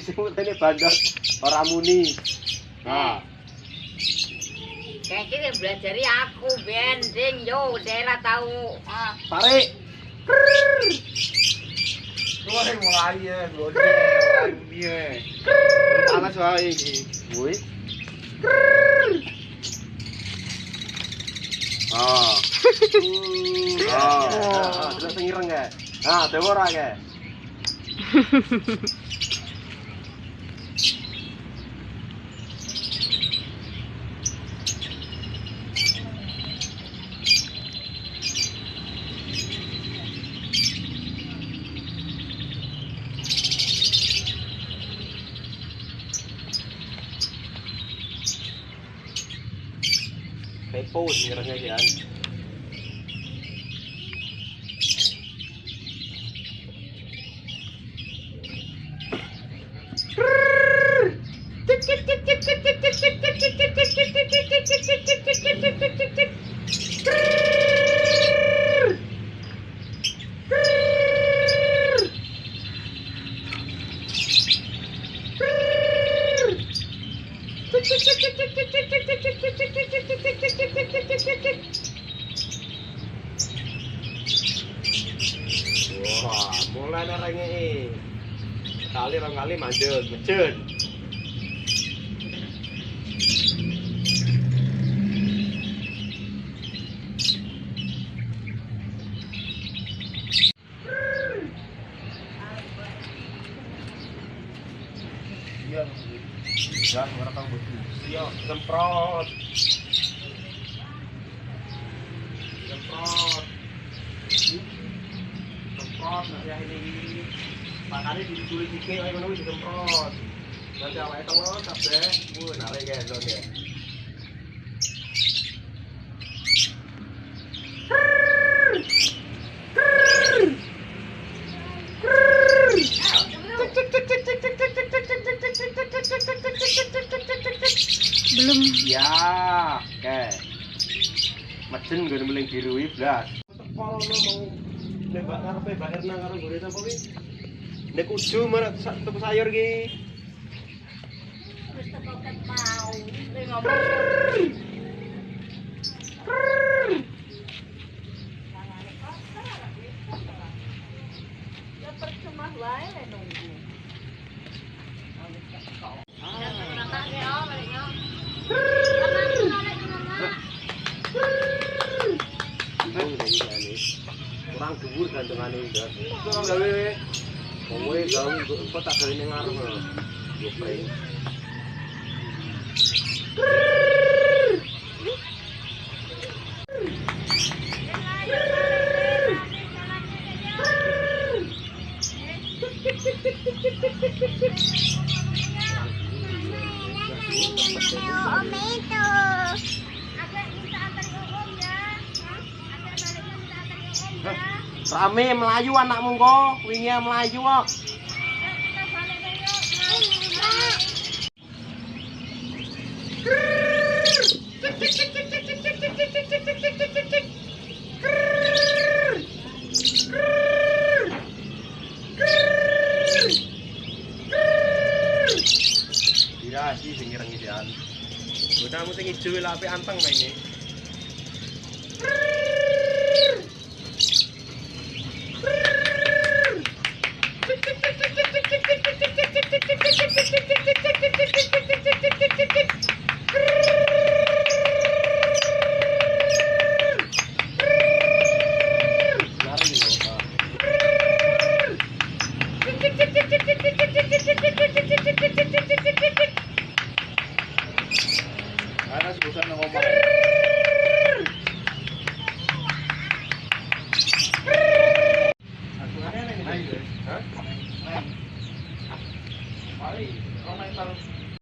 Ini bandot ora muni. Nah. Kayak gini belajari aku bending yo daerah tahu. Tarik. Woi mulai ya, mulai dia. Panas wae iki. Woi. Terus sing ireng ya. Nah, dewe ora ya. Pepo irengnya kan. Wah, mulai narangnya sekali orang kali mandul, mecun. Iya, jangan orang tahu betul. Iya, semprot. Semprot. Semprot nanti ini makanya ditulis dikit ayo ngono disemprot. Nanti awake telur kabeh, narik gendong ya. Belum. Ya, oke. Mecen gue meling biru blas. Kalau mau nembak karepe Mbak Erna karo gurih apa kuwi? Nek uju marek tuku sayur ki. Wis teko ket mau. Ning ngomong. Ya percuma wae le nunggu. Kurang dhuwur gantengane ndak. Kok gawe kowe gawe kok tak gawe ning ngarep lho. Yo preng. Rame melayu anakmu kok, wingi melayu kok. Iya sih sing ireng-irengan. Udah mesti ijo lha apik anteng maine.